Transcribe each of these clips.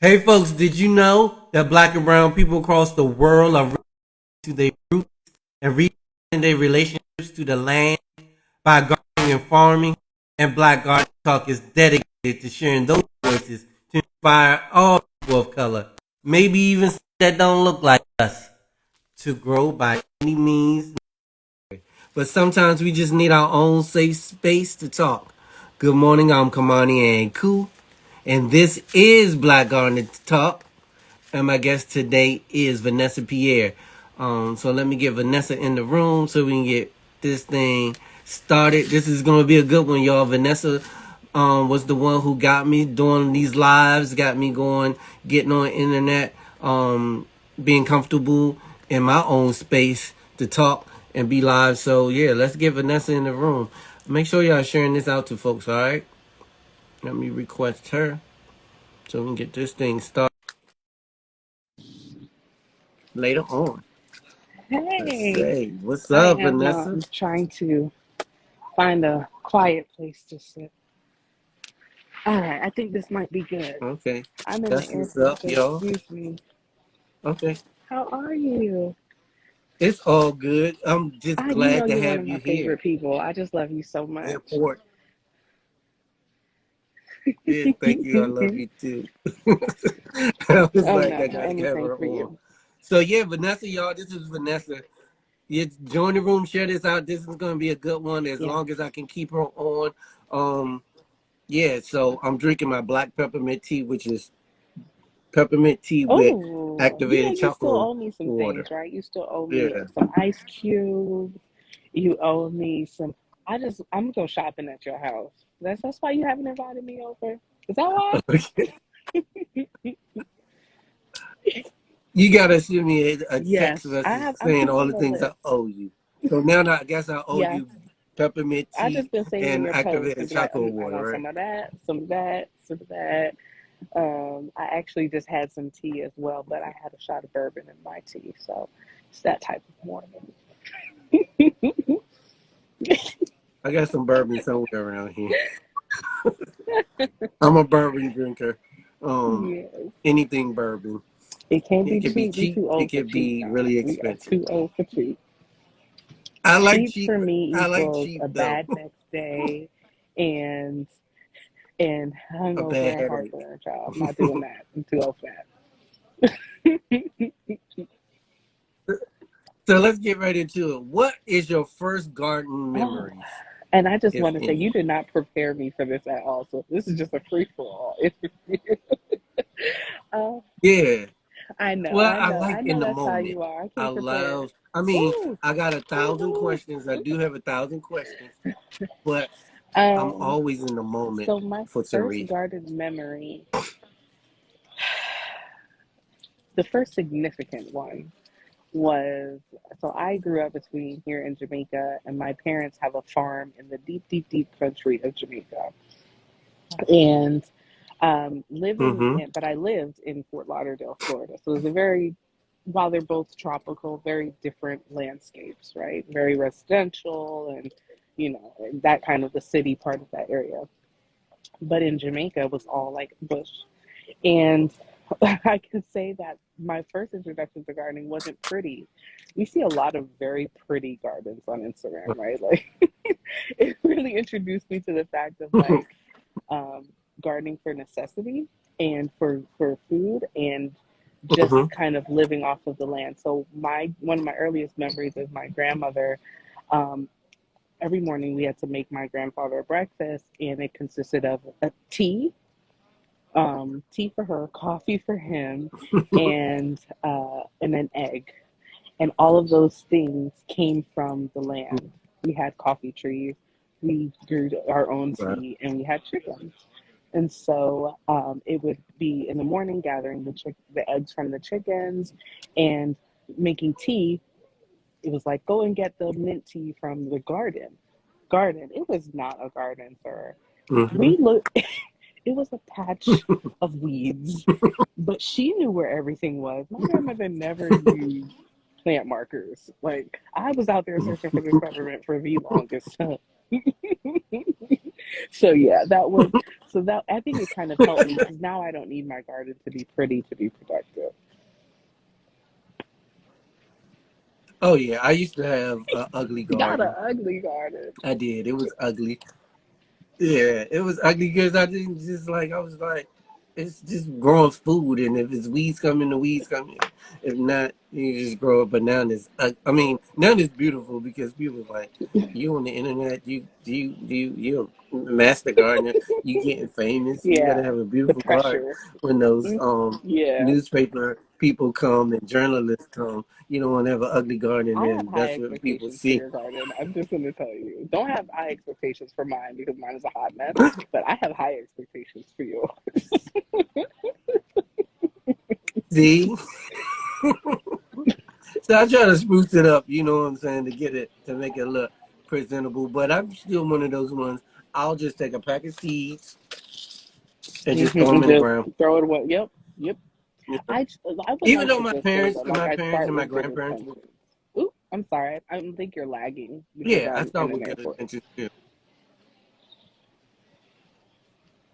Hey folks, did you know that black and brown people across the world are to their roots and rebuilding their relationships to the land by gardening and farming? And Black Garden Talk is dedicated to sharing those voices to inspire all people of color, maybe even some that don't look like us, to grow by any means. But sometimes we just need our own safe space to talk. Good morning, I'm Kamani and Koo, and this is Black Garden Talk. And my guest today is Vanessa Pierre. So let me get Vanessa in the room so we can get this thing started. This is gonna be a good one, y'all. Vanessa was the one who got me doing these lives, got me going, getting on the internet, being comfortable in my own space to talk and be live. So yeah, let's get Vanessa in the room. Make sure y'all sharing this out to folks, all right? Let me request her so we can get this thing started later on. Let's Hey, say, what's I up, am Vanessa? trying to find a quiet place to sit. All right, I think this might be good. Okay, I'm in the that's what's up, airport, so y'all. excuse me. Okay, How are you? it's all good. I'm just You know glad to you're one have of you my here. favorite people. I just love you so much. Airport. Yeah, thank you. I love you too. I was Oh like, no, I gotta have anything her for on. you. So yeah, Vanessa, y'all, this is Vanessa. You join the room, share this out. This is gonna be a good one as Yeah. long as I can keep her on. Yeah. So I'm drinking my black peppermint tea, which is peppermint tea with Oh, activated you still chocolate owe me some water. things, right? You still owe me Yeah. some ice cubes. You owe me some. I'm gonna go shopping at your house. That's why you haven't invited me over. Is that why? You gotta send me a text Yes, message I'm saying all keeping the the things I list. owe you. So now I guess I owe Yeah, you peppermint I tea just been saving and your posts and activated be like, chocolate I water, want right? some of that, some of that, some of that. I actually just had some tea as well, but I had a shot of bourbon in my tea, so it's that type of morning. I got some bourbon somewhere around here. I'm a bourbon drinker. Um, Yes, anything bourbon. it can't It be could be cheap. We cheap. too It old for could cheap be now. really We are expensive. too old for cheap. I like Cheap cheap. for me I like equals cheap a though. bad next day and and A hungover bad and headache. heartburn, child. I'm not doing that. I'm too old for that. So let's get right into it. What is your first garden Oh, memories, and I just if want to say any? you did not prepare me for this at all. So this is just a free for all. uh, Yeah. I know, Well, I I know, like I in know. the That's how moment. you are. I I can't prepare. love, I mean, Ooh, I got 1,000 ooh, questions. I ooh. do have 1,000 questions, but I'm Um. always in the moment So my for first Tariq. garden memory, the first significant one was so I grew up between here in Jamaica, and my parents have a farm in the deep, deep, deep country of Jamaica. And Mm-hmm. but I lived in Fort Lauderdale, Florida. So it was a very, while they're both tropical, very different landscapes, right? Very residential and, that kind of the city part of that area. But in Jamaica, it was all like bush. And I can say that my first introduction to gardening wasn't pretty. We see a lot of very pretty gardens on Instagram, right? Like it really introduced me to the fact of like um, gardening for necessity and for food and just Mm-hmm. kind of living off of the land. So my one of my earliest memories is my grandmother. Um, every morning we had to make my grandfather a breakfast, and it consisted of a tea for her, coffee for him, and an egg. And all of those things came from the land. We had coffee trees, we grew our own Right. tea, and we had chickens. And so it would be in the morning gathering the eggs from the chickens and making tea. It was like go and get the mint tea from the garden. Garden. It was not a garden, sir. Mm-hmm. We looked. It was a patch of weeds, but she knew where everything was. My grandmother never used plant markers. Like I was out there searching for this peppermint for the longest time. So yeah, that was. So that I think it kind of helped me because now I don't need my garden to be pretty to be productive. Oh yeah, I used to have an ugly Got an garden. ugly garden. I did. It was ugly. Yeah, it was ugly because I didn't just like I was like, it's just growing food, and if it's weeds coming, the weeds coming. If not, you just grow a banana. I mean, now it's beautiful because people like you on the internet, you're a master gardener, you getting famous. You gotta Yeah, have a the beautiful garden pressure. when those Yeah, newspaper people come and journalists come. You don't want to have an ugly garden, I have and high that's what people expectations for see. your garden. I'm just going to tell you. Don't have high expectations for mine because mine is a hot mess, but I have high expectations for you. See. So I try to spruce it up, you know what I'm saying, to make it look presentable. But I'm still one of those ones. I'll just take a pack of seeds and just throw them And in the just ground. throw it away. Yep, yep. You know? I would Even like though to just say though, like my I parents start and my with good grandparents, intentions. Ooh, I'm sorry. I think you're lagging. You have yeah, I gone start in an with good airport. intentions too.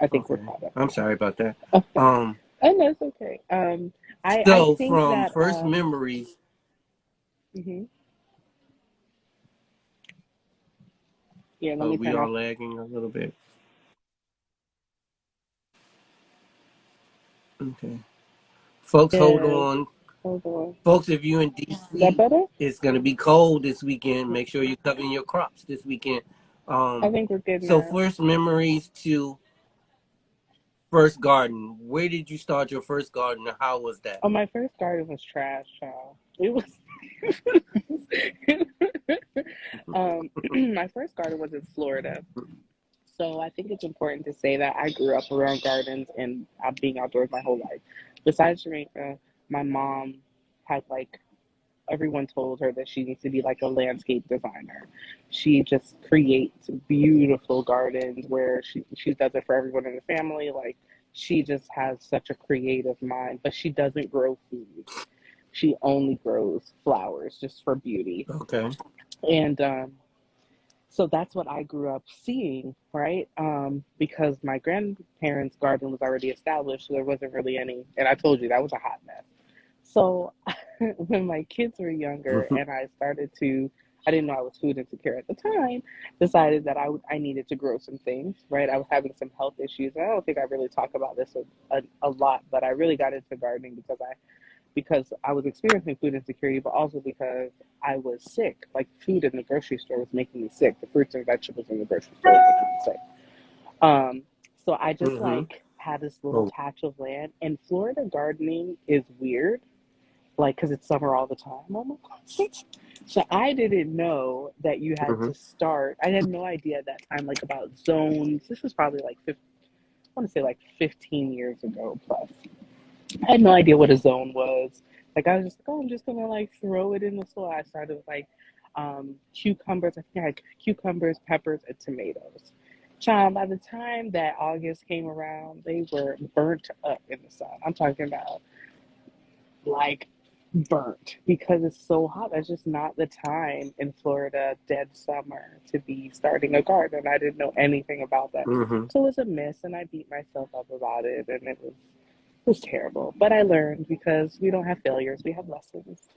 I think we're Okay, caught up I'm sorry about that. now. Um, And that's okay. I so think from that first memories, hmm yeah. Let me we turn are off. lagging a little bit. Okay, folks, hold Yes. on. Hold on. Folks, if you in Is that DC, better? it's gonna be cold this weekend. Make sure you're covering your crops this weekend. I Um, think we're good so now. first memories to first garden. Where did you start your first garden, and how was that? Oh, my first garden was trash, child. It was. My first garden was in Florida. So I think it's important to say that I grew up around gardens and being outdoors my whole life. Besides Jamaica, my mom had like everyone told her that she needs to be like a landscape designer. She just creates beautiful gardens where she does it for everyone in the family. Like she just has such a creative mind, but she doesn't grow food. She only grows flowers just for beauty. Okay. And so that's what I grew up seeing, right? Because my grandparents' garden was already established, so there wasn't really any. And I told you that was a hot mess. So when my kids were younger Mhm. and I didn't know I was food insecure at the time, decided that I needed to grow some things, right? I was having some health issues. And I don't think I really talk about this a lot, but I really got into gardening because I was experiencing food insecurity, but also because I was sick. Like food in the grocery store was making me sick. The fruits and vegetables in the grocery store were making me sick. Um, so I just Mhm. like had this little Oh. patch of land, and Florida gardening is weird like because it's summer all the time almost. So I didn't know that you had Mhm. to start. I had no idea at that time like about zones. This was probably like 50, I want to say like 15 years ago plus. I had no idea what a zone was. Like I was just like, oh, I'm just gonna like throw it in the soil. I started with like cucumbers. I think I had cucumbers, peppers, and tomatoes. Child, by the time that August came around, they were burnt up in the sun. I'm talking about like burnt because it's so hot. That's just not the time in Florida, dead summer, to be starting a garden. I didn't know anything about that. Mhm. So it was a miss, and I beat myself up about it, and it was terrible. But I learned because we don't have failures, we have lessons.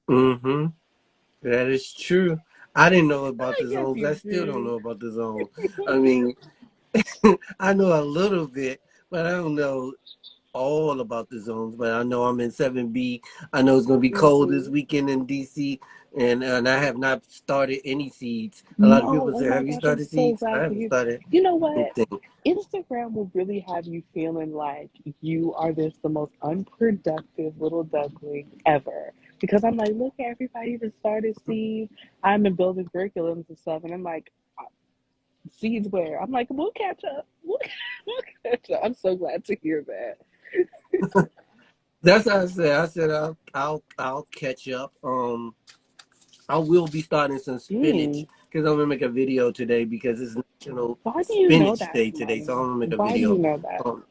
Mhm. That is true. I didn't know about I the guess zones. I you still don't do. know about the zones. I mean, I know a little bit, but I don't know all about the zones, but I know I'm in 7B. I know it's going to be cold this Hmm. weekend in DC, and I have not started any seeds. A lot of No, people oh say, my "Have you gosh, I'm started so seeds?" I glad to haven't hear. started You know what? anything. Instagram will really have you feeling like you are this the most unproductive little duckling ever. Because I'm like, look, everybody that started seeds. I'm in building curriculums and stuff, and I'm like, seeds where? I'm like, we'll catch up. We'll catch up. I'm so glad to hear that. That's what I said. I said I'll catch up. I will be starting some spinach Mm. because I'm gonna make a video today because it's National Why do you know Spinach that, Day today. So Simone? I'm gonna make a Why do you video. know that? Um,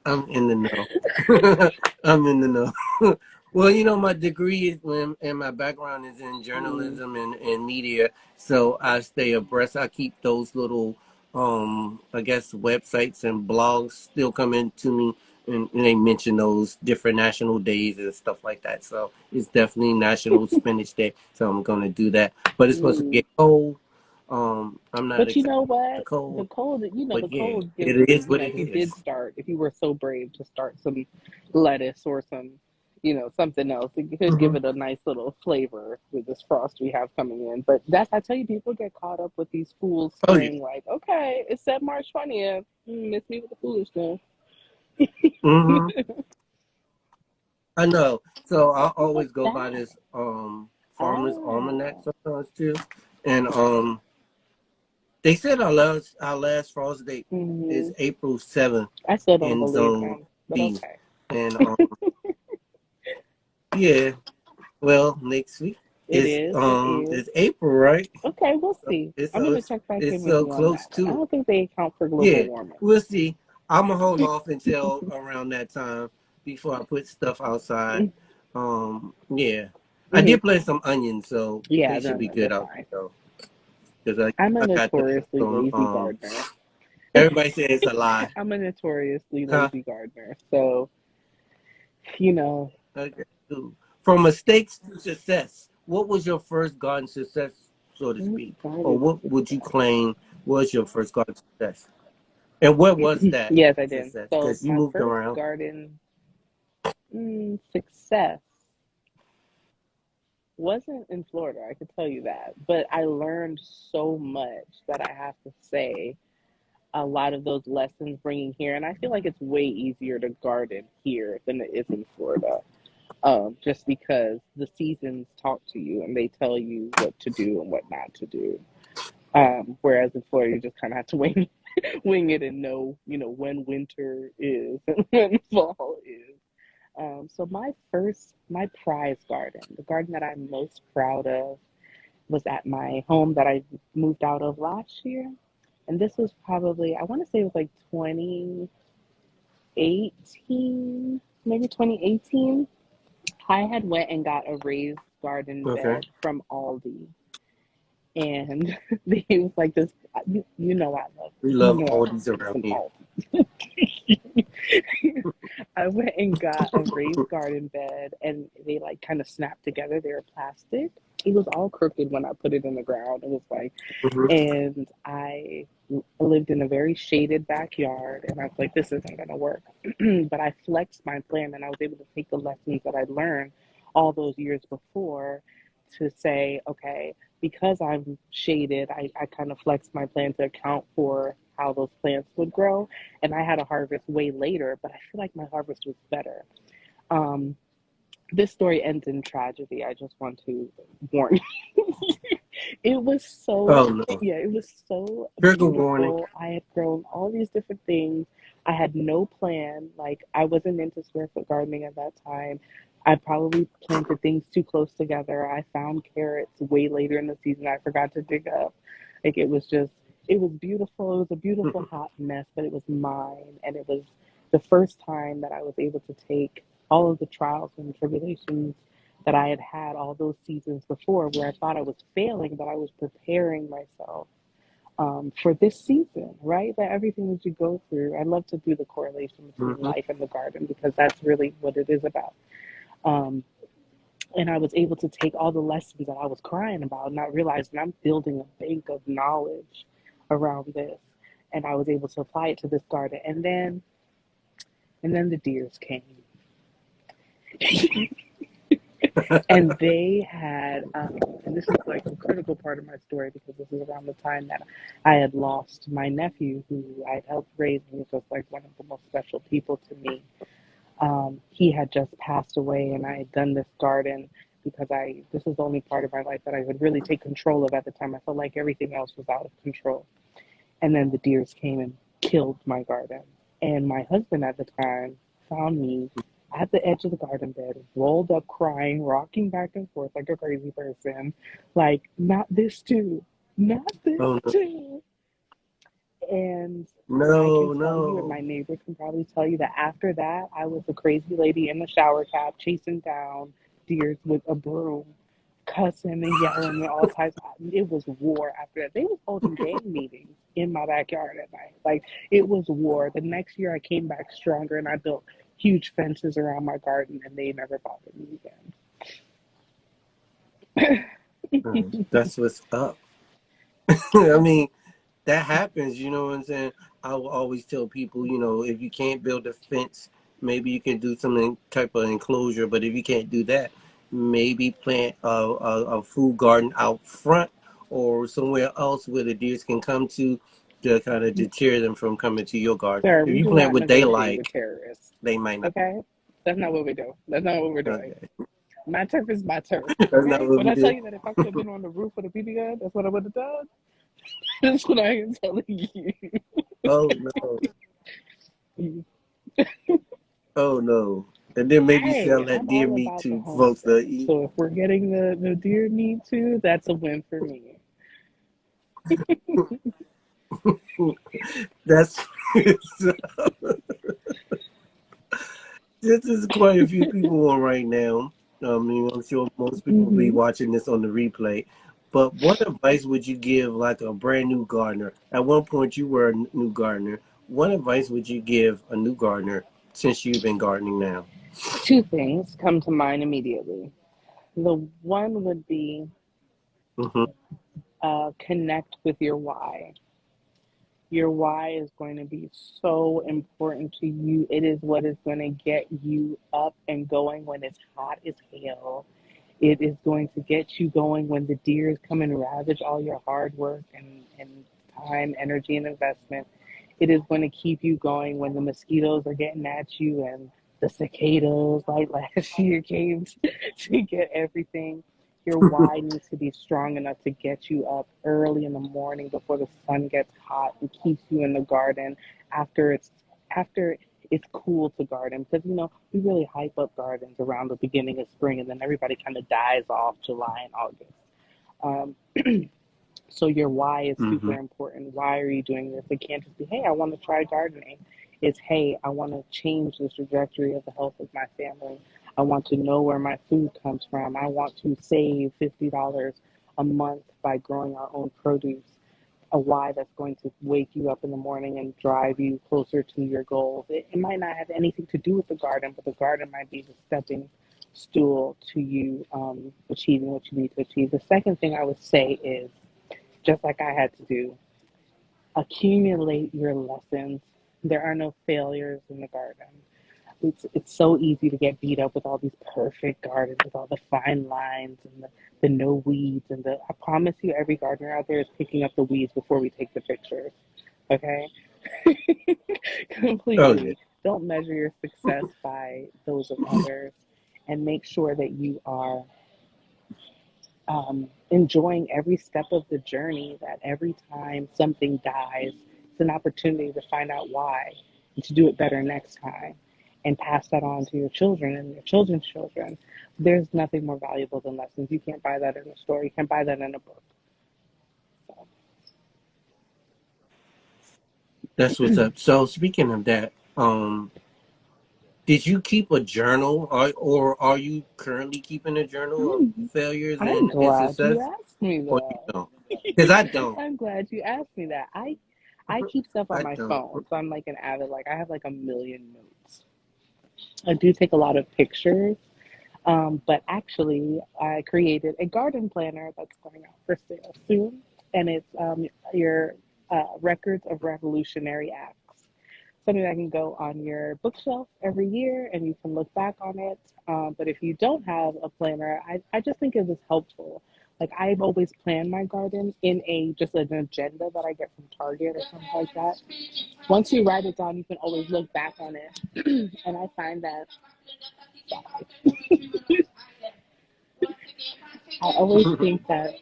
I'm in the know. I'm in the know. Well, my degree is and my background is in Mm, journalism and media, so I stay abreast. I keep those little, I guess, websites and blogs still coming to me, and they mention those different national days and stuff like that. So it's definitely National Spinach Day, so I'm gonna do that. But it's supposed to mm. get cold. I'm not But you excited know about the what? The cold, cold, but the yeah, cold gives it you, is what it he is. did start, if you were so brave to start some lettuce or some, something else, it could give Hmm. it a nice little flavor with this frost we have coming in. But I tell you, people get caught up with these fools Oh yeah. spring, like, okay, it said March 20th. Miss me with the foolishness. Hmm. I know. So I What's always go by that? this Farmer's Almanac Ah, sometimes too. And they said our last frost date is hmm, April 7th I still don't in believe zone them, but B. okay. And yeah, well next week It is, it is. it's April, right? Okay, we'll So see. it's I'm so gonna it's, check back it's in with so you on close that one. I to it. don't think they account for global Yeah, warming. we'll see. I'm gonna hold off until around that time before I put stuff outside. Yeah, I Hmm. did plant some onions, so Yeah, they should no, be no, good they're out fine. there though. Because I'm a I got notoriously some. lazy gardener. Everybody says it's a lie, I'm a notoriously huh? lazy gardener. So, you know, Okay. Cool. From mistakes to success, what was your first garden success, so to speak, or garden what would you success. claim was your first garden success, and what was that Yes, I did. success? So Because you my moved first around. garden success wasn't in Florida. I could tell you that, but I learned so much that I have to say a lot of those lessons bringing here, and I feel like it's way easier to garden here than it is in Florida. Just because the seasons talk to you and they tell you what to do and what not to do. Whereas in Florida, you just kind of have to wing it and know, when winter is and when fall is. So my prize garden, the garden that I'm most proud of, was at my home that I moved out of last year. And this was probably, I want to say it was like 2018, maybe 2018. I had went and got a raised garden Okay. bed from Aldi. And it was like this, you know I love, We you love know I love oldies me around some here. Aldi. I went and got a raised garden bed and they like kind of snapped together. They were plastic. It was all crooked when I put it in the ground. It was like, Hmm. and I lived in a very shaded backyard and I was like, this isn't going to work. But I flexed my plan and I was able to take the lessons that I learned all those years before to say, okay, because I'm shaded, I kind of flexed my plan to account for how those plants would grow. And I had a harvest way later, but I feel like my harvest was better. Um, this story ends in tragedy. I just want to warn you. It was Oh so, no! yeah, it was so Trigger warning. beautiful. I had grown all these different things. I had no plan. Like, I wasn't into square foot gardening at that time. I probably planted things too close together. I found carrots way later in the season I forgot to dig up. Like, it was beautiful. It was a beautiful hot mess, but it was mine. And it was the first time that I was able to take all of the trials and tribulations that I had had all those seasons before, where I thought I was failing, but I was preparing myself for this season, right? That everything that you go through, I love to do the correlation between Hmm. life and the garden because that's really what it is about. Um, and I was able to take all the lessons that I was crying about, not realizing I'm building a bank of knowledge around this. And I was able to apply it to this garden. And then the deers came. And they had, and this is like a critical part of my story because this is around the time that I had lost my nephew who I had helped raise and was just like one of the most special people to me. He had just passed away and I had done this garden because this was the only part of my life that I could really take control of at the time. I felt like everything else was out of control. And then the deers came and killed my garden. And my husband at the time found me at the edge of the garden bed, rolled up crying, rocking back and forth like a crazy person, like, not this too, not this Oh no! too. And I can No, tell you, and no. my neighbors can probably tell you, that after that, I was a crazy lady in the shower cap chasing down deers with a broom, cussing and yelling and all types. It was war after that. They was holding gang meetings in my backyard at night. Like, it was war. The next year, I came back stronger and I built huge fences around my garden, and they never bothered me again. That's what's up. I mean, that happens, you know what I'm saying? I will always tell people, if you can't build a fence, maybe you can do some type of enclosure. But if you can't do that, maybe plant a food garden out front or somewhere else where the deers can come to kind of deter them from coming to your garden. Sir, If we you do plant not what they negotiate with like, terrorists. they might not. Okay? That's not what we do. That's not what we're doing. Okay. My turf is my turf. That's not Okay? what When we I tell do. you that if I could have been on the roof with a BB gun, that's what I would have done. That's what I am telling you. Oh, no. Oh, no. And then maybe sell Hey, that I'm deer all meat about the to folks to homestead. eat. So if we're getting the deer meat too, that's a win for me. That's this is quite a few people on right now. I mean, I'm sure most people will be Hmm. watching this on the replay. But what advice would you give like a brand new gardener? At one point, you were a new gardener. What advice would you give a new gardener since you've been gardening now? Two things come to mind immediately. The one would be Hmm. connect with your why. Your why is going to be so important to you. It is what is going to get you up and going when it's hot as hell. It is going to get you going when the deers come and ravage all your hard work and time, energy, and investment. It is going to keep you going when the mosquitoes are getting at you and the cicadas like last year came to get everything. Your why needs to be strong enough to get you up early in the morning before the sun gets hot and keeps you in the garden after it's cool to garden, because we really hype up gardens around the beginning of spring, and then everybody kind of dies off July and August. So your why is super Hmm. important. Why are you doing this? It can't just be, hey, I want to try gardening. It's, hey, I want to change the trajectory of the health of my family. I want to know where my food comes from. I want to save $50 a month by growing our own produce. A why that's going to wake you up in the morning and drive you closer to your goals. It might not have anything to do with the garden, but the garden might be the stepping stool to you achieving what you need to achieve. The second thing I would say is, just like I had to do, accumulate your lessons. There are no failures in the garden. It's so easy to get beat up with all these perfect gardens with all the fine lines and the no weeds and the I promise you every gardener out there is picking up the weeds before we take the pictures. Okay? Oh yeah. Completely. Don't measure your success by those of others, and make sure that you are enjoying every step of the journey, that every time something dies, it's an opportunity to find out why and to do it better next time and pass that on to your children and your children's children. There's nothing more valuable than lessons. You can't buy that in a store, you can't buy that in a book. So, That's what's up. So speaking of that, did you keep a journal, or are you currently keeping a journal of failures I'm and glad you success, asked me or you that. don't? Because I don't. I'm glad you asked me that. I keep stuff on I my don't. phone, so I'm like an avid, like I have like a million notes. I do take a lot of pictures. But actually, I created a garden planner that's going out for sale soon, and it's your records of revolutionary acts. Something that can go on your bookshelf every year, and you can look back on it. But if you don't have a planner, I just think it was helpful. Like, I've always planned my garden in a just an agenda that I get from Target or something like that. Once you write it down, you can always look back on it, and I find that I always think that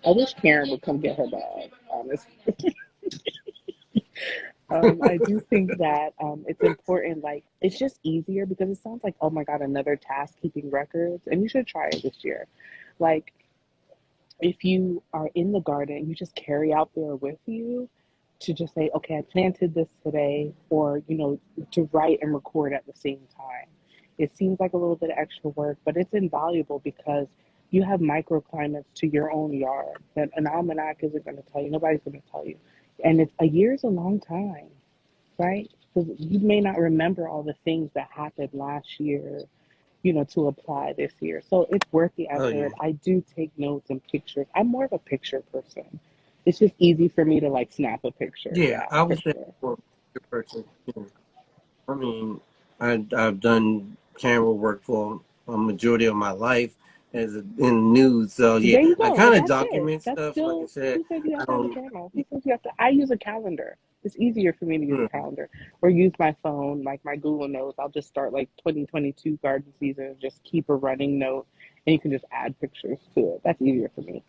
I wish Karen would come get her dog, honestly. I do think that it's important. Like, it's just easier because it sounds like, oh my God, another task keeping records. And you should try it this year. Like, if you are in the garden, you just carry out there with you. to just say, okay, I planted this today, or, to write and record at the same time. It seems like a little bit of extra work, but it's invaluable because you have microclimates to your own yard that an almanac isn't going to tell you. Nobody's going to tell you. And a year is a long time, right? Because you may not remember all the things that happened last year, to apply this year. So it's worth the Oh effort. yeah, I do take notes and pictures. I'm more of a picture person. It's just easy for me to like snap a picture. yeah. Yeah, I for was that sure. person. Yeah. I mean, I've done camera work for a majority of my life in news. So yeah, There you I go. kind But of that's it. document That's stuff. Like I still, said, who says you I have to have a don't. journal? Who says you have to? I use a calendar. It's easier for me to use a Hmm. calendar or use my phone, like my Google Notes. I'll just start like 2022 garden season, just keep a running note, and you can just add pictures to it. That's easier for me.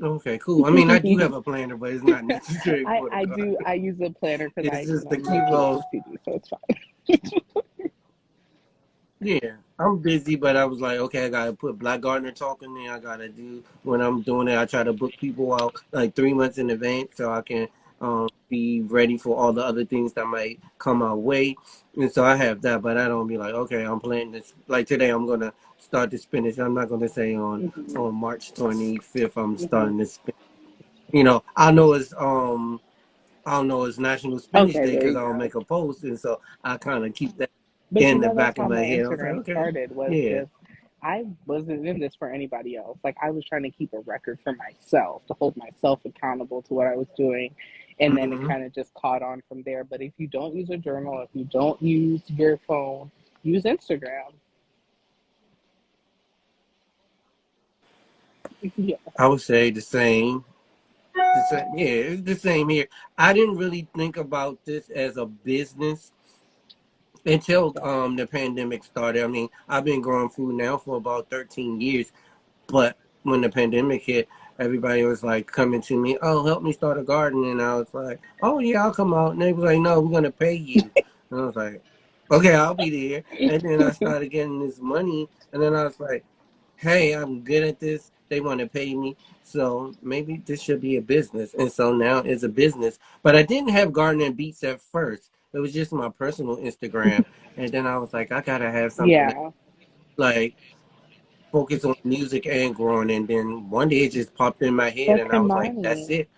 Okay, cool. I mean, I do have a planner, but it's not necessary I for the I do garden. I use a planner because It's just to I'm like keep on. OCD, so it's fine. Yeah, I'm busy, but I was like, okay, I gotta put Black Gardener Talk in there. I gotta do when I'm doing it. I try to book people out like 3 months in advance so I can be ready for all the other things that might come our way. And so I have that, but I don't be like, okay, I'm planting this. Like today, I'm gonna start the spinach. I'm not gonna say Hmm. on March 25th I'm Hmm. starting this. I know it's National Spinach Okay, Day there because you I'll go. make a post, and so I kind of keep that But in the that's back of how my my head. I was like, Instagram okay, started, was yeah. just I wasn't in this for anybody else. Like I was trying to keep a record for myself, to hold myself accountable to what I was doing. And then it Hmm. kind of just caught on from there. But if you don't use a journal, if you don't use your phone, use Instagram. Yeah. I would say the same. Yeah, it's the same here. I didn't really think about this as a business until Yeah. the pandemic started. I mean, I've been growing food now for about 13 years, but when the pandemic hit, everybody was like coming to me, "Oh, help me start a garden," and I was like, "Oh yeah, I'll come out." And they was like, "No, we're gonna pay you," and I was like, "Okay, I'll be there." And then I started getting this money, and then I was like, hey, I'm good at this. They want to pay me. So maybe this should be a business. And so now it's a business. But I didn't have Garden and Beats at first. It was just my personal Instagram. And then I was like, I got to have something that, Yeah. like focus on music and growing. And then one day it just popped in my head But and I was like, that's Kimani, it.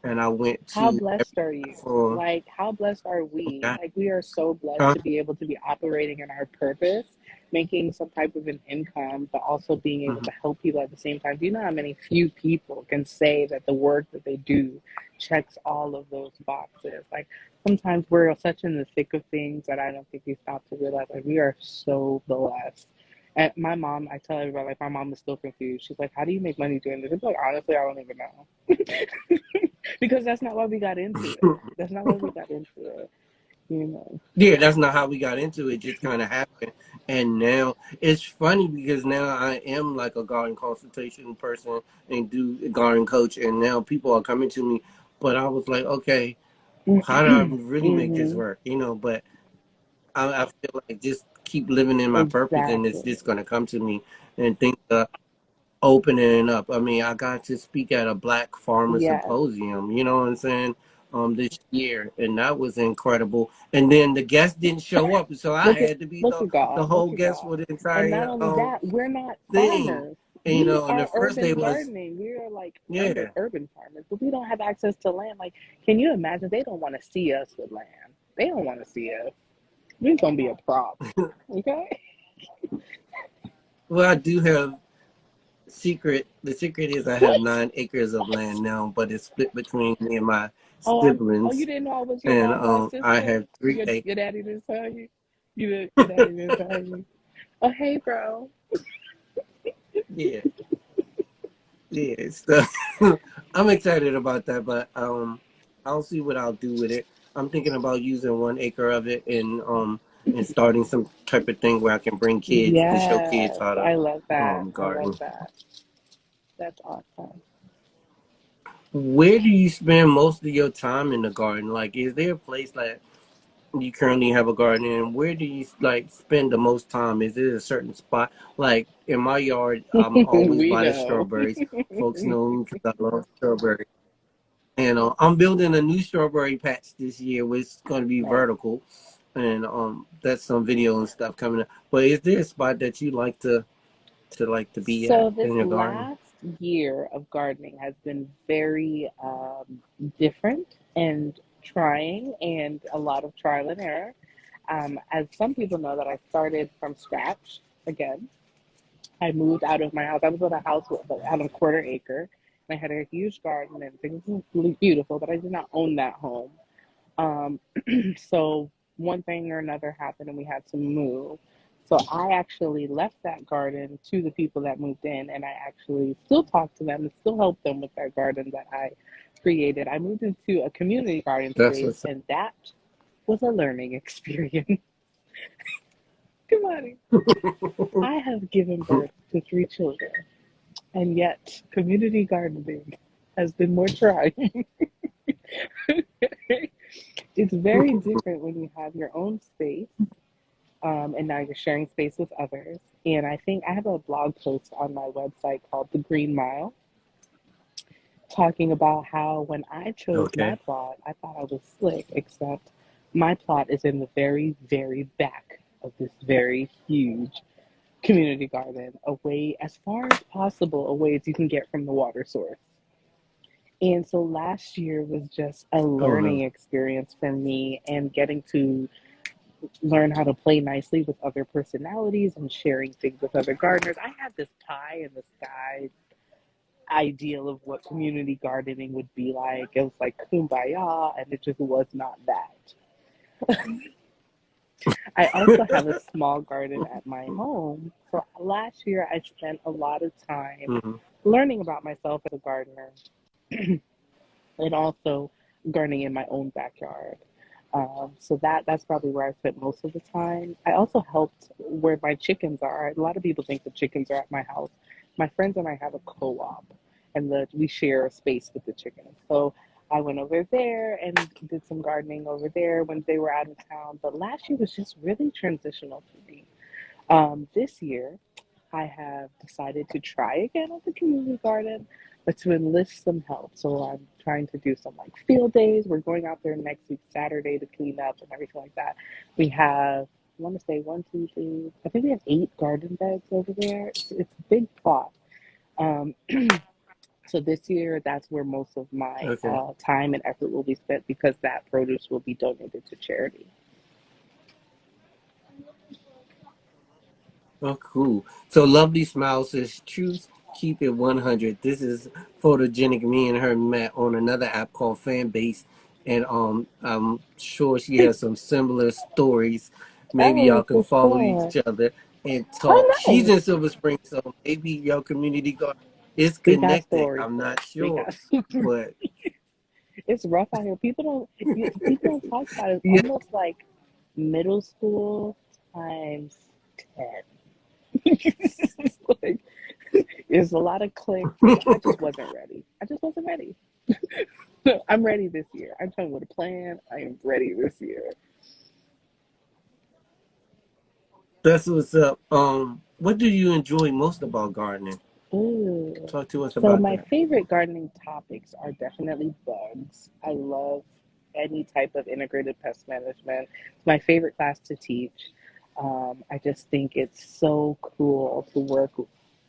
And I went how to every blessed are you? platform. Like, how blessed are we? Got, Like, we are so blessed huh? to be able to be operating in our purpose, making some type of an income, but also being able Mhm. to help people at the same time. Do you know how many few people can say that the work that they do checks all of those boxes? Like, sometimes we're such in the thick of things that I don't think we stop to realize, like, we are so blessed. And my mom, I tell everybody, like, my mom is still confused. She's like, how do you make money doing this? I'm like, honestly, I don't even know. Because that's not why we got into it. That's not why we got into it, you know. Yeah, that's not how we got into it. It just kind of happened. And now it's funny because now I am like a garden consultation person and do garden coach. And now people are coming to me. But I was like, okay, how do I really make this Hmm. work? But I feel like just keep living in my purpose and it's Exactly. just going to come to me and things are opening up. I mean, I got to speak at a Black Farmer Yes. Symposium, you know what I'm saying? This year, and that was incredible. And then the guest didn't show up, so I Look at had to be look the at the God. whole Look at guest God. for the And not entire only that, we're not thing. farmers. And We and the are first day urban was gardening. We are like yeah. urban farmers, but we don't have access to land. Like, can you imagine? They don't want to see us with land. They don't want to see us. We're gonna be a prop. Okay? Well, I do have secret. The secret is I have 9 acres of land now, but it's split between me and my Oh, you siblings. didn't know I was your And long lost I sister? have three Your acres. daddy didn't tell you? Your daddy didn't tell you? Oh, hey, bro. Yeah. Yeah, so I'm excited about that, but I'll see what I'll do with it. I'm thinking about using 1 acre of it and starting some type of thing where I can bring kids to show kids Yes, how to I love that. I love garden. that. That's awesome. Where do you spend most of your time in the garden? Like, is there a place like you currently have a garden in? Where do you like spend the most time? Is it a certain spot? Like in my yard, I'm always We by the know. strawberries. Folks know me because I love strawberries. And I'm building a new strawberry patch this year, which is going to be Nice. vertical, and that's some video and stuff coming up. But is there a spot that you like to be at So this in your garden? last year of gardening has been very different and trying, and a lot of trial and error. As some people know, that I started from scratch again. I moved out of my house. I was in a house out of a quarter acre, and I had a huge garden, and things were really beautiful, but I did not own that home. Um, so one thing or another happened, and we had to move. So I actually left that garden to the people that moved in, and I actually still talk to them and still help them with that garden that I created. I moved into a community garden That's space, what's and that was a learning experience. Come on. I have given birth to three children, and yet community gardening has been more trying. It's very different when you have your own space, and now you're sharing space with others. And I think I have a blog post on my website called The Green Mile, talking about how when I chose my okay. plot, I thought I was slick, except my plot is in the very, very back of this very huge community garden, away as far as possible, away as you can get from the water source. And so last year was just a Oh, really? learning experience for me, and getting to learn how to play nicely with other personalities and sharing things with other gardeners. I had this pie in the sky ideal of what community gardening would be like. It was like kumbaya, and it just was not that. I also have a small garden at my home. So last year I spent a lot of time hmm learning about myself as a gardener, and also gardening in my own backyard. So that's probably where I spent most of the time. I also helped where my chickens are. A lot of people think the chickens are at my house. My friends and I have a co-op, and we share a space with the chickens. So I went over there and did some gardening over there when they were out of town. But last year was just really transitional for me. This year, I have decided to try again at the community garden, but to enlist some help. So I'm trying to do some like field days. We're going out there next week, Saturday, to clean up and everything like that. We have, I want to say one, two, three, I think we have 8 garden beds over there. It's a big plot. Um, so this year, that's where most of my Okay. time and effort will be spent, because that produce will be donated to charity. Oh, cool. So Lovely Smile says, "Truth, keep it 100." This is photogenic. Me and her met on another app called Fanbase, and I'm sure she has some similar stories. Maybe y'all Oh, can for follow sure. each other and talk. Oh, She's nice. in Silver Spring, so maybe your community garden is We got connected. stories, I'm bro. not We sure, got. but It's rough out here. People don't talk about it. It's yeah. almost like middle school times 10. It's like, there's a lot of cliques. I just wasn't ready. I just wasn't ready. I'm ready this year. I'm trying with a plan. I am ready this year. That's what's up. What do you enjoy most about gardening? Ooh. Talk to us So about my that. favorite gardening topics are definitely bugs. I love any type of integrated pest management. It's my favorite class to teach. I just think it's so cool to work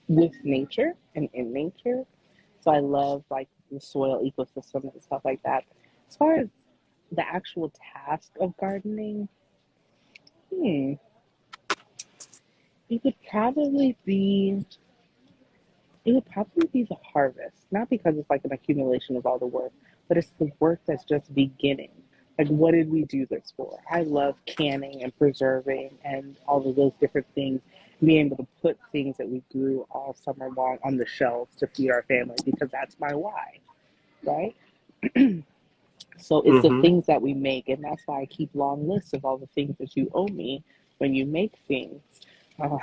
with nature and in nature. So I love like the soil ecosystem and stuff like that. As far as the actual task of gardening, hmm, it would probably be it would probably be the harvest, not because it's like an accumulation of all the work, but it's the work that's just beginning. Like, what did we do this for? I love canning and preserving and all of those different things, being able to put things that we grew all summer long on the shelves to feed our family, because that's my why, right? So it's the Mm-hmm. things that we make, and that's why I keep long lists of all the things that you owe me when you make things, uh,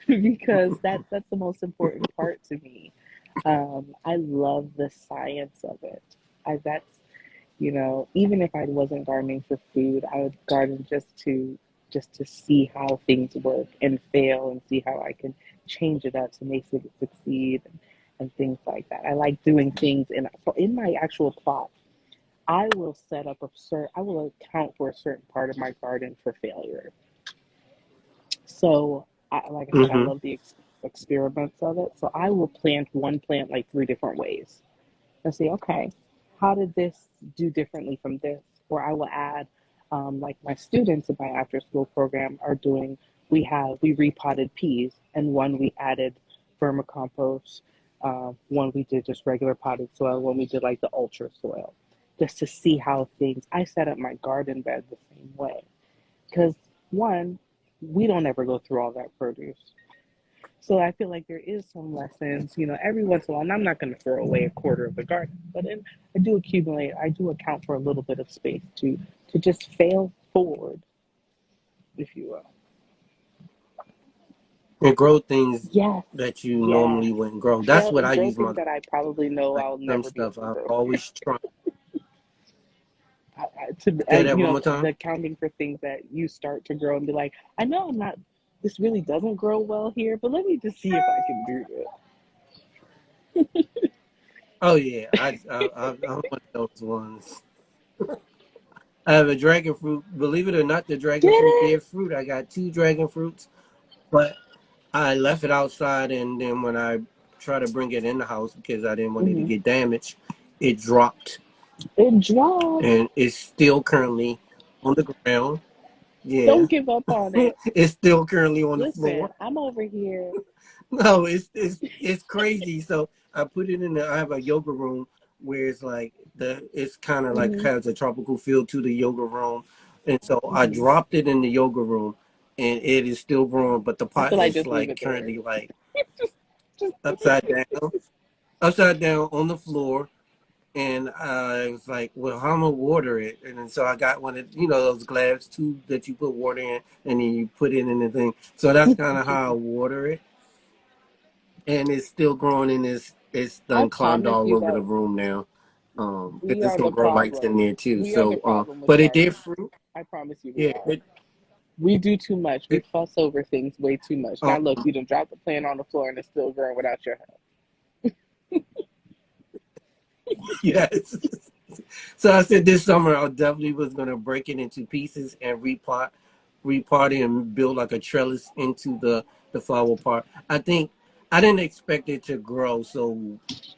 because that's the most important part to me. I love the science of it. That's, even if I wasn't gardening for food, I would garden just to see how things work and fail, and see how I can change it up to make it succeed. and things like that. I like doing things in my actual plot. I will set up I will account for a certain part of my garden for failure. So, like I said, I Mm-hmm. love the experiments of it. So I will plant one plant like three different ways and say, okay, how did this do differently from this? Or I will add, like my students in my after school program are doing, we repotted peas, and one we added vermicompost, one we did just regular potted soil, one we did like the ultra soil, just to see how things, I set up my garden bed the same way. Because one, we don't ever go through all that produce. So I feel like there is some lessons, every once in a while, and I'm not going to throw away a quarter of the garden, but I do accumulate, I do account for a little bit of space to just fail forward, if you will. And grow things Yes, that you yes. normally wouldn't grow. That's Fail what and I grow use my things garden. that I probably know Like I'll some never be able stuff to I grow again. always try. To Say that one more time. the accounting for things that you start to grow and be like, I know I'm not. This really doesn't grow well here, but let me just see if I can do Oh yeah, I'm one of those ones. I have a dragon fruit. Believe it or not, the this. dragon Did fruit it? did fruit. I got two dragon fruits, but I left it outside, and then when I tried to bring it in the house because I didn't want it to Hmm. get damaged, it dropped, It dropped. and it's still currently on the ground. Don't Yeah, give up on it. it's still currently on the Listen, floor. I'm over here. No, it's crazy. So I put it in. I have a yoga room where it's like it's kind of like Hmm. has a tropical feel to the yoga room, and so I Hmm. dropped it in the yoga room, and it is still growing, but the I pot feel like is just leave like it there. currently like Just upside down, upside down on the floor. And I was like, well, how am I gonna water it? And then so I got one of those glass tubes that you put water in, and then you put it in the thing. So that's kind of how I water it, and it's still growing in this. It's I done climbed promise all you over the that room now. Because we it's are gonna the grow lights in problem. there too. We are the So, problem with but it did gardens. fruit. I promise you we Yeah, are. We do too much. We it fuss over things way too much. Now um, look, you done dropped the plant on the floor and it's still growing without your help. yes. So I said this summer I definitely was gonna break it into pieces and repot it and build like a trellis into the flower part. I think I didn't expect it to grow so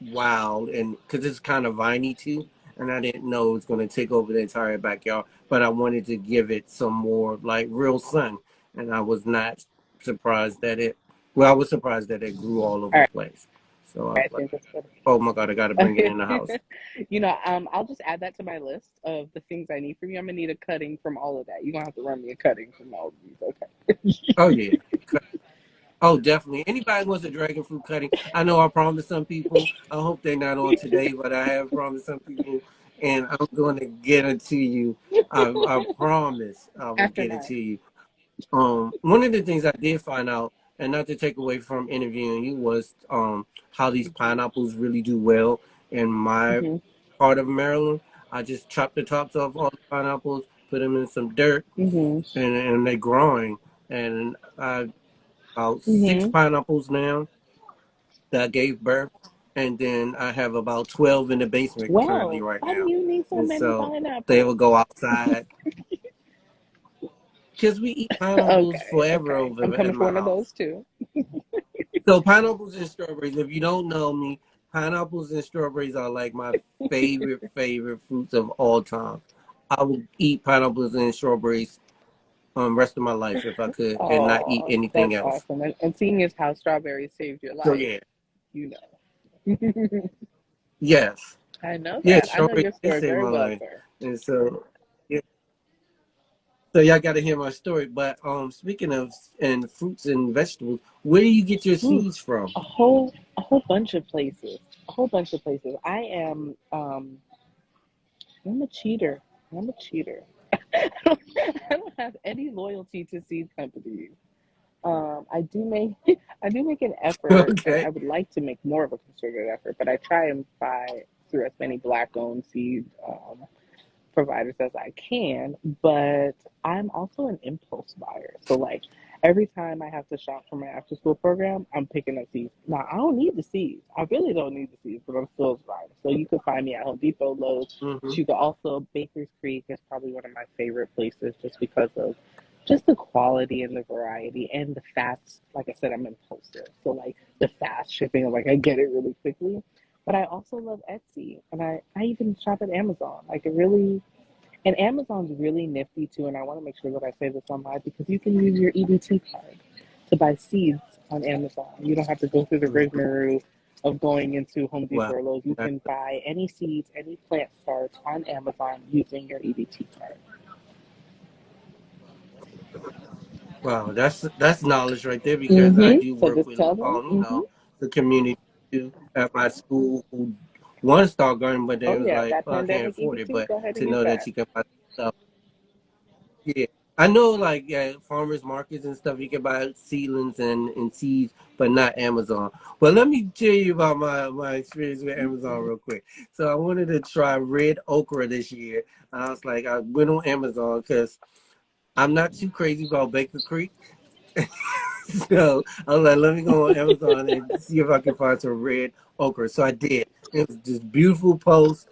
wild, and because it's kind of viney too, and I didn't know it was gonna take over the entire backyard. But I wanted to give it some more like real sun, and I was not surprised that it. Well, I was surprised that it grew all over All the right, place. So I was I like, think it's good. "Oh my God, I got to bring it in the house." I'll just add that to my list of the things I need from you. I'm gonna need a cutting from all of that. You're gonna have to run me a cutting from all of these. Okay. Oh yeah. Oh, definitely. Anybody wants a dragon fruit cutting? I know I promised some people. I hope they're not on today, but I have promised some people, and I'm going to get it to you. I promise I will After get it nine. to you. One of the things I did find out, and not to take away from interviewing you, was how these Mhm. pineapples really do well in my Mhm. part of Maryland. I just chop the tops off all the pineapples, put them in some dirt, Mhm. and they're growing. And I about six Mhm. pineapples now that gave birth, and then I have about 12 in the basement currently Well, right why do now, you need so and many so they pineapples? will go outside because we eat pineapples Okay. forever Okay. I'm over coming in for my one of house. those too. So pineapples and strawberries. If you don't know me, pineapples and strawberries are like my favorite fruits of all time. I would eat pineapples and strawberries rest of my life if I could, and not eat Oh, anything that's else. awesome. And seeing as how strawberries saved your So life, yeah, you know. yes, I know yeah, that. I know strawberries your did story save very my well, life, sir. and so. Yeah. So y'all got to hear my story. But speaking of and fruits and vegetables, where do you get your Ooh, seeds from? a whole bunch of places. A whole bunch of places. I'm a cheater. I'm a cheater. I don't have any loyalty to seed companies. I do make I do make an effort, and Okay. I would like to make more of a concerted effort, but I try and buy through as many black owned seed providers as I can, but I'm also an impulse buyer. So like every time I have to shop for my after school program, I'm picking up seeds. Now I don't need the seeds. I really don't need the seeds, but I'm still buying. So you can find me at Home Depot, Lowe's. Mm-hmm. You could also Baker's Creek is probably one of my favorite places just because of just the quality and the variety and the fast. Like I said, I'm impulsive, so like the fast shipping, like I get it really quickly. But I also love Etsy, and I even shop at Amazon. Like it really, and Amazon's really nifty too. And I want to make sure that I say this on live because you can use your EBT card to buy seeds on Amazon. You don't have to go through the rigmarole of going into Home Depot Wow. or Lowe's. You can buy any seeds, any plant starts on Amazon using your EBT card. Wow, that's knowledge right there because I do So work just with tell them. the community too at my school who want to start gardening, but Oh then was yeah, like, that oh, I can't pandemic afford it. EBT. But Go ahead and to use know that that. you can buy stuff, yeah, I know like farmers markets and stuff you can buy seedlings and seeds, but not Amazon. Well, let me tell you about my experience with Amazon real quick. So I wanted to try red okra this year. I was like, I went on Amazon because I'm not too crazy about Baker Creek. So I was like, let me go on Amazon and see if I can find some red okra. So I did. It was this beautiful post.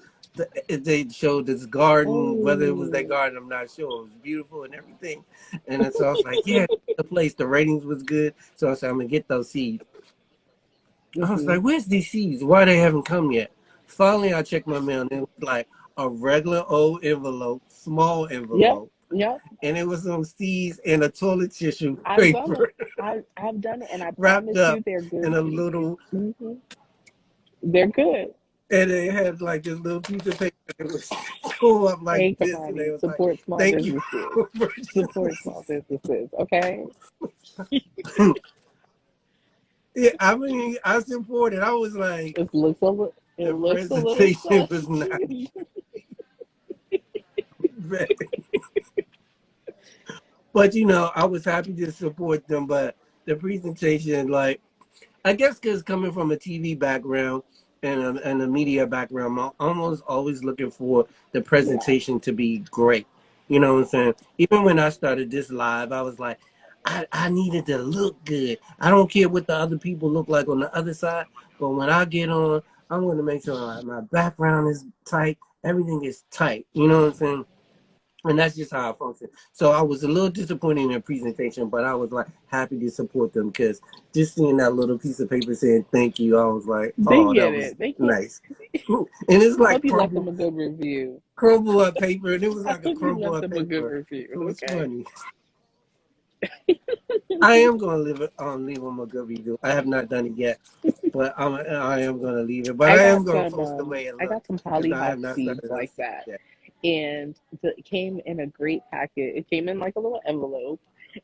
They showed this garden, whether it was that Oh. garden, I'm not sure. It was beautiful and everything. And then, so I was like, yeah, the place, the ratings was good. So I said, I'm gonna get those seeds. I was hmm like, where's these seeds? Why they haven't come yet? Finally, I checked my mail and it was like a regular old envelope, small Yep. envelope, Yep. and it was some seeds in a toilet tissue I've done it. paper. I've done it, and I Wrapped promise you, up they're good in a seeds. little, They're good. and they had like this little piece of paper that was tore up like Hey, this, and they Kamani, was like, support small "Thank you businesses. for Support small businesses. Okay. Yeah, I mean, I supported. I was like, It the looks a little presentation suspect. was not very, but I was happy to support them. But the presentation, like, I guess because coming from a TV background and a media background, I'm almost always looking for the Yeah. presentation to be great. You know what I'm saying? Even when I started this live, I was like, I needed to look good. I don't care what the other people look like on the other side, but when I get on, I want to make sure my background is tight, everything is tight. You know what I'm saying? And that's just how I function. So I was a little disappointed in their presentation, but I was like happy to support them because just seeing that little piece of paper saying thank you, I was like, They oh, that get was it. They get. nice. And it's I like hope you left them a good review. crumble up paper, and it was I like a hope you crumble left up them a good paper. It review. was Okay. funny. I am gonna leave them a good review. I have not done it yet, but I am gonna leave it. But I am gonna post away and I look got some because I have hollyhock not seeds started on like seeds that, yet. and it came in a great packet. It came in like a little envelope,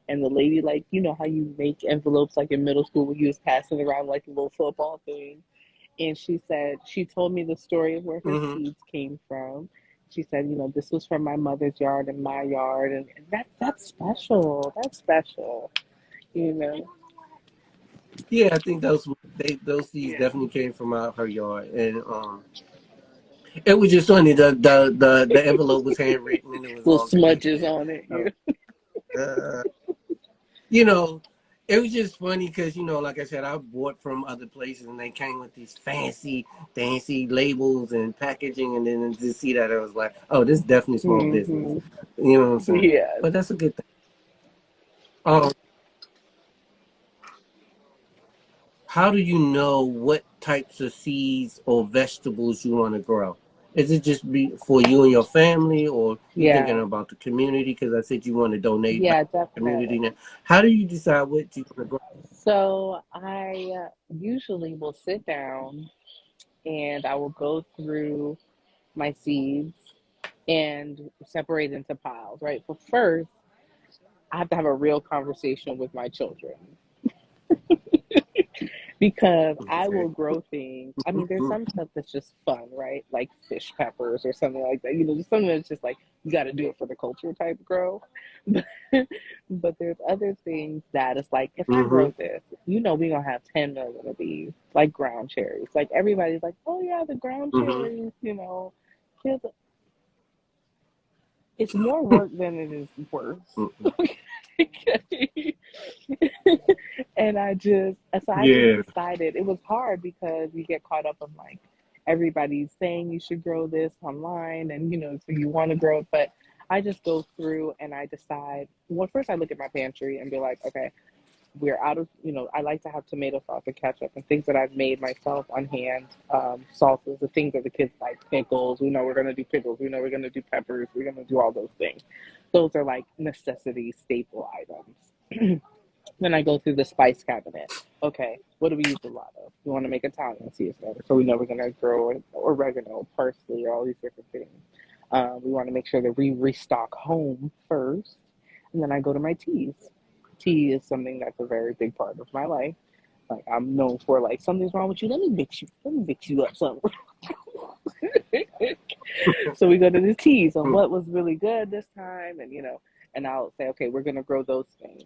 and the lady, like, you know how you make envelopes like in middle school when you was passing around like a little football thing. And she told me the story of where her Hmm. seeds came from. She said, this was from my mother's yard and my yard, and that's special. That's special, you know. Yeah, I think those seeds Yeah. definitely came from out her yard, and it was just funny. The envelope was handwritten and it was Little all great. smudges And on it. uh, Yeah. uh, you know, it was just funny because like I said, I bought from other places and they came with these fancy labels and packaging, and then to see that, I was like, oh, this is definitely small business. hmm You know what I'm saying? Yes. But that's a good thing. Um, how do you know what types of seeds or vegetables you want to grow? Is it just be for you and your family, or you thinking Yeah. about the community? Because I said you want to donate back Yeah, to the community. definitely. Now, how do you decide what you want to grow? So I usually will sit down and I will go through my seeds and separate into piles, right? But first, I have to have a real conversation with my children because I Okay. will grow things. I mean, there's some stuff that's just fun, right? Like fish peppers or something like that. Just something that's just like you got to do it for the culture type grow. But there's other things that it's like if I Mm-hmm. grow this, we're gonna have 10 million of these, like ground cherries. Like everybody's like, oh yeah, the ground Mm-hmm. cherries. Kids, it's more work than it is worth. Mm-mm. Okay. And so I just Yeah. decided it was hard because you get caught up on like everybody's saying you should grow this online and so you want to grow it. But I just go through and I decide, well, first I look at my pantry and be like, okay, we're out of, I like to have tomato sauce and ketchup and things that I've made myself on hand, salsas, the things that the kids like, pickles. We know we're going to do pickles. We know we're going to do peppers. We're going to do all those things. Those are like necessity staple items. Then I go through the spice cabinet. Okay, what do we use a lot of? We want to make Italian seasoning, so we know we're going to grow oregano, parsley, all these different things. We want to make sure that we restock home first, and then I go to my teas. Tea is something that's a very big part of my life. Like I'm known for like something's wrong with you. Let me mix you up something. So we go to the teas on what was really good this time, and I'll say, okay, we're gonna grow those things.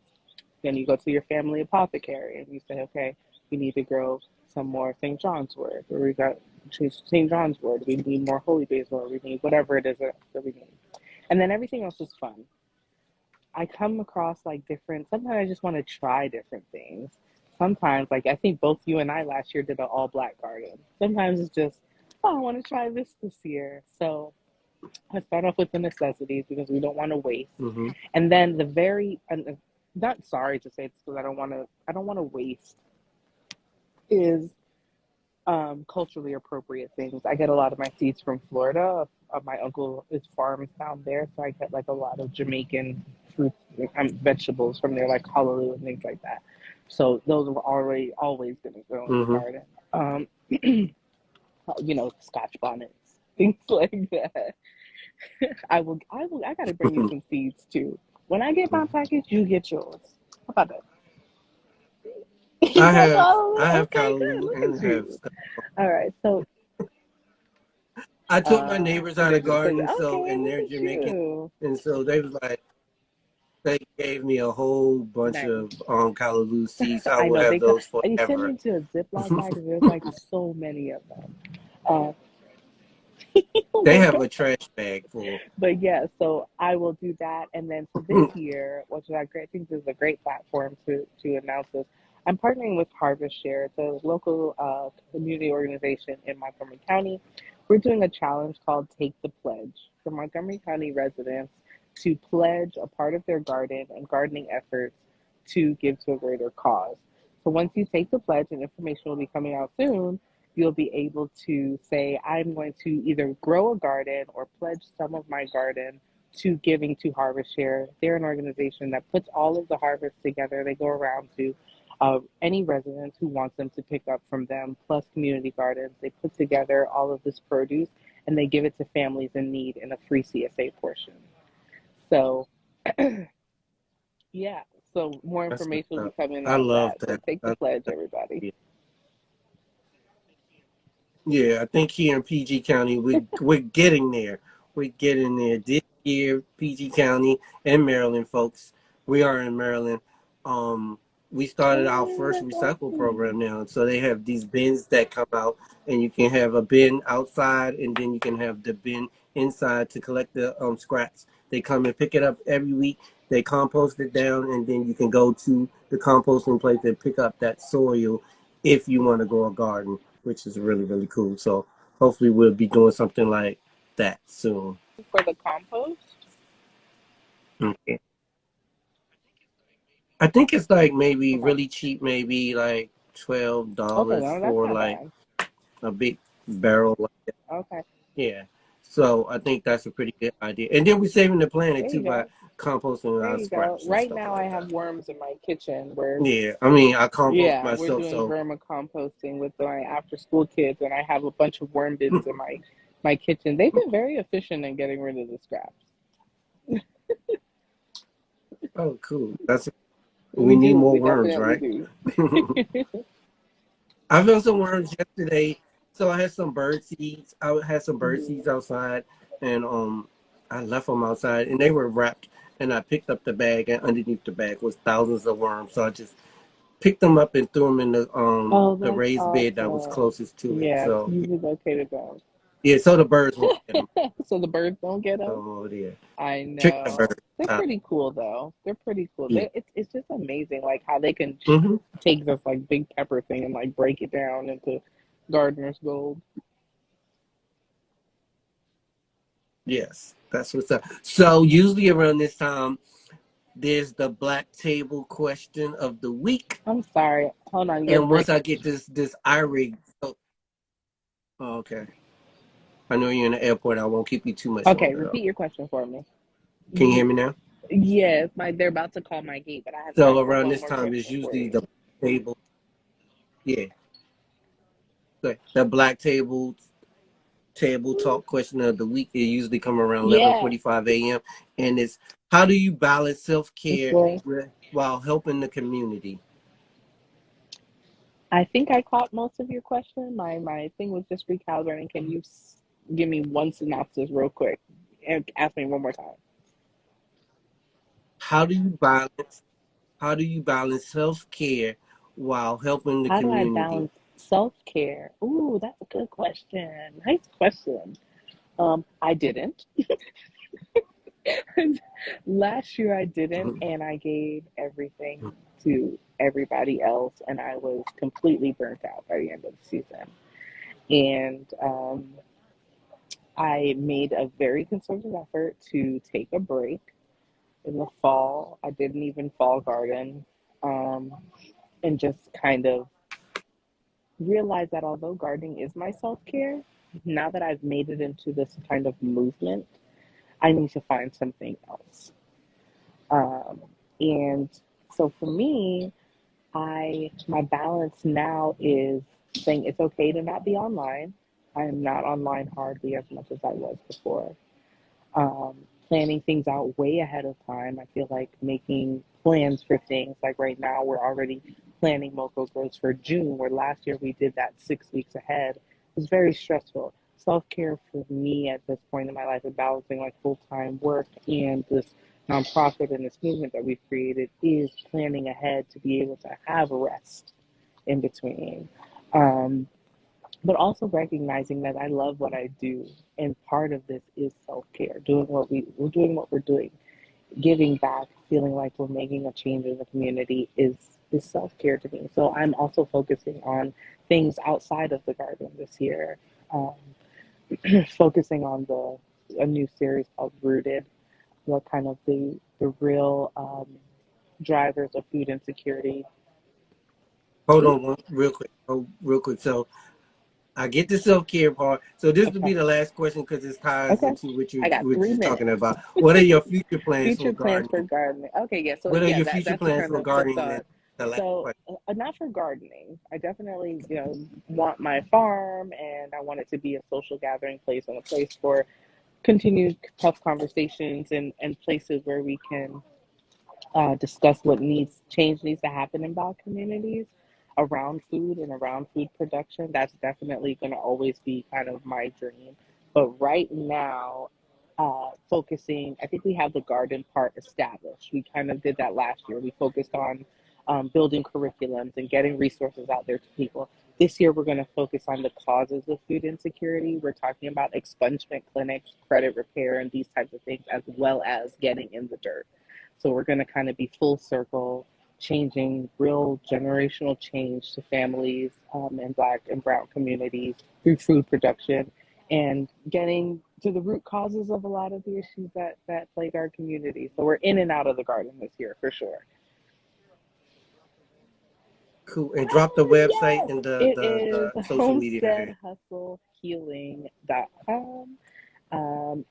Then you go to your family apothecary and you say, okay, we need to grow some more St. John's wort, or we got St. John's wort. We need more holy basil, or we need whatever it is that we need. And then everything else is fun. I come across like different. Sometimes I just want to try different things. Sometimes, like I think both you and I last year did an all black garden. Sometimes it's just, oh, I want to try this year. So I start off with the necessities because we don't want to waste. Mm-hmm. And then not sorry to say this because I don't want to waste is culturally appropriate things. I get a lot of my seeds from Florida. My uncle is farms down there, so I get like a lot of Jamaican fruits and vegetables from there, like callaloo and things like that. So those were already always going to grow in the Mm-hmm. garden. Scotch bonnets, things like that. I got to bring you some seeds too. When I get my package, you get yours. How about that? You got I callaloo? have Okay, good. callaloo Look and at I have you. stuff. All right, so I took my neighbors so out they're of just so garden, so okay. and Look they're at Jamaican, you. and so they gave me a whole bunch Nice. of callaloo seeds. I I will know have they come those and you send forever. them to a Ziploc bag because there's like so many of them. Uh, oh They my have god! a trash bag full. But yeah, so I will do that, and then so this year, which I think this is a great platform to announce this. I'm partnering with Harvest Share. It's a local community organization in Montgomery County. We're doing a challenge called Take the Pledge for Montgomery County residents to pledge a part of their garden and gardening efforts to give to a greater cause. So once you take the pledge, and information will be coming out soon, you'll be able to say, I'm going to either grow a garden or pledge some of my garden to giving to Harvest Share. They're an organization that puts all of the harvests together. They go around to any residents who wants them to pick up from them, plus community gardens. They put together all of this produce and they give it to families in need in a free CSA portion. So, yeah, so more That's what's information will be up. coming I on love that. So that. take I the love pledge, that. everybody. Yeah, I think here in PG County we're getting there. We're getting there. This year, PG County and Maryland, folks. We are in Maryland. Um, we started our Oh, first that's recycle awesome. program now. So they have these bins that come out, and you can have a bin outside, and then you can have the bin inside to collect the scraps. They come and pick it up every week. They compost it down, and then you can go to the composting place and pick up that soil if you want to grow a garden, which is really, really cool. So hopefully we'll be doing something like that soon. For the compost? Okay. I think it's like maybe Okay. really cheap, maybe like twelve Okay, dollars no, that's for not like bad. a big barrel. Okay, Yeah. So I think that's a pretty good idea. And then we're saving the planet there you too by go. composting There our you go. scraps and Right stuff now, I like have that. worms in my kitchen. Where, Yeah. I mean, I compost yeah, we're myself, doing so vermicomposting with my after-school kids, and I have a bunch of worm bins in my kitchen. They've been very efficient in getting rid of the scraps. oh, cool. That's we We need do. more We worms, definitely right? do. I found some worms yesterday. So I had some bird seeds. I had some bird seeds outside, and I left them outside, and they were wrapped. And I picked up the bag, and underneath the bag was thousands of worms. So I just picked them up and threw them in Oh, the that's raised bed that was awesome. closest to it. Yes, So you relocated them. Yeah, so the birds won't get them. so the birds don't get them. Oh, yeah. I Trick the know. birds. They're pretty cool though. They're pretty cool. Yeah. It's just amazing like how they can Hmm. take this like big pepper thing and like break it down into gardener's gold. Yes, that's what's up. So usually around this time, there's the black table question of the week. I'm sorry. Hold on, you're And once I breaking. get this iRig, oh, okay. I know you're in the airport. I won't keep you too much Okay, longer though. repeat your question for me. Can you hear me now? Yes, my they're about to call my gate, but I have So time for around one this more time is question for usually you. the table. Yeah, the black table talk question of the week. It usually come around Yeah, 11:45 a.m. And it's how do you balance self care boy. while helping the community? I think I caught most of your question. My thing was just recalibrating. Can you give me one synopsis real quick and ask me one more time? How do you balance How do you balance self care while helping the How do I community? balance self care? Ooh, that's a good question. Nice question. I didn't. Last year I didn't, Mhm. and I gave everything to everybody else, and I was completely burnt out by the end of the season. And I made a very concerted effort to take a break in the fall. I didn't even fall garden, um, and just kind of realize that although gardening is my self care, now that I've made it into this kind of movement, I need to find something else. Um, and so for me, I my balance now is saying it's okay to not be online. I am not online hardly as much as I was before. Planning things out way ahead of time. I feel like making plans for things. Like right now, we're already planning Moco Grows for June, where last year we did that 6 weeks ahead. It was very stressful. Self care for me at this point in my life is balancing like full time work and this nonprofit and this movement that we've created is planning ahead to be able to have a rest in between. Um, but also recognizing that I love what I do, and part of this is self care. We're doing what we're doing, giving back, feeling like we're making a change in the community is self care to me. So I'm also focusing on things outside of the garden this year, um, focusing on the a new series called Rooted, the kind of the real drivers of food insecurity. Hold on real quick. Oh, real quick. So I get the self care part. So this will Okay, be the last question because it ties okay. into what I got you're 3 minutes. talking about. What are your future plans for Future plans for gardening? gardening. Okay, yeah. So What are yeah, your that future that's the plans kind for of the gardening? thought. And the last So question. not for gardening. I definitely want my farm, and I want it to be a social gathering place and a place for continued tough conversations and places where we can discuss what needs to happen in Black communities around food and around food production. That's definitely going to always be kind of my dream. But right now, focusing, I think we have the garden part established. We kind of did that last year. We focused on building curriculums and getting resources out there to people. This year, we're going to focus on the causes of food insecurity. We're talking about expungement clinics, credit repair, and these types of things, as well as getting in the dirt. So we're going to kind of be full circle, changing real generational change to families and Black and Brown communities through food production and getting to the root causes of a lot of the issues that plague our community. So we're in and out of the garden this year for sure. Cool. And drop the website Yes, and it is the social media. homesteadhustlehealing.com.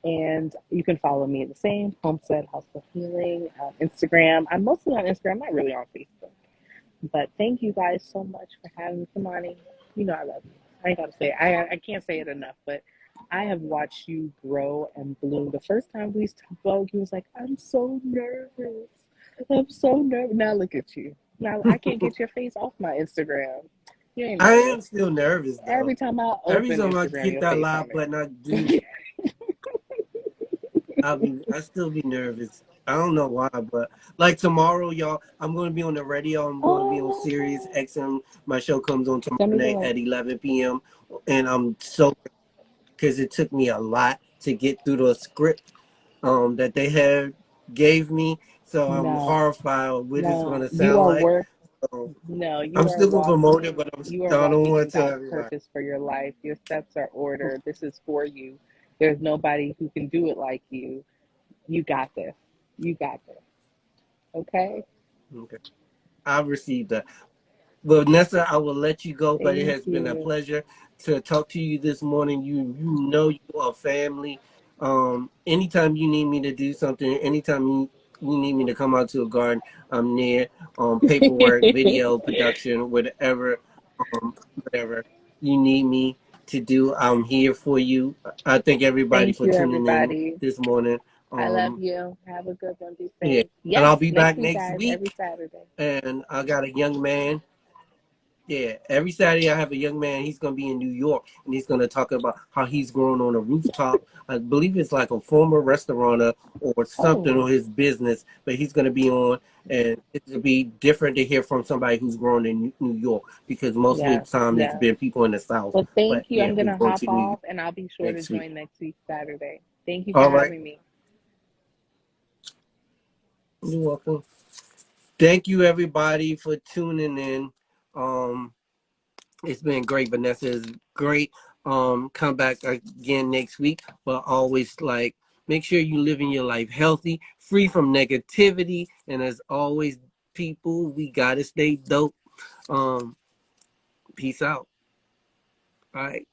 And you can follow me the same, Homestead Hustle Healing, Instagram. I'm mostly on Instagram, not really on Facebook. But thank you guys so much for having me, Kamani. You know I love you. I ain't gotta say it. I can't say it enough, but I have watched you grow and bloom. The first time we spoke, you was like, I'm so nervous. I'm so nervous. Now look at you. Now I can't get your face off my Instagram. You ain't I am nervous. still nervous though. Every time I Every open time I Instagram, hit your that face on live button, I do. it. I still be nervous. I don't know why, but like tomorrow, y'all, I'm going to be on the radio. I'm going to be on Sirius Oh, XM. My show comes on tomorrow send me the night link. at 11 p.m. And I'm so because it took me a lot to get through the script that they have gave me. So I'm No, horrified of what it's no, gonna you sound are like. worth. So No, you I'm are still gonna promote it, walking. but You are I don't walking want in to tell God's everybody. purpose for your life. Your steps are ordered. This is for you. There's nobody who can do it like you. You got this. You got this. Okay. Okay, I've received that. Well, Nessa, I will let you go, but it Thank has been a you. pleasure to talk to you this morning. You know you are family. Anytime you need me to do something, anytime you need me to come out to a garden, I'm there. Paperwork, video production, whatever you need me to do, I'm here for you. I thank everybody Thank for you, tuning in everybody. this morning. I love Um, you. Have a good one. Be yeah, safe. and I'll Yes, be next back week, next guys, every week. Saturday. And I got a young man. Yeah, every Saturday I have a young man. He's gonna be in New York, and he's gonna talk about how he's grown on a rooftop. I believe it's like a former restaurateur or something Oh, on his business, but he's gonna be on, and it'll be different to hear from somebody who's grown in New York because most of the yes, time it's yes. been people in the South. Well, But thank you. yeah, I'm going we're to going hop to New York off and I'll be sure to next week. join next week, Saturday. Thank you for All right, having me. you're welcome. Thank you everybody for tuning in. Um, It's been great. Vanessa is great. Come back again next week, but always like make sure you living your life healthy, free from negativity, and as always, people, we gotta stay dope. Um, Peace out. All right.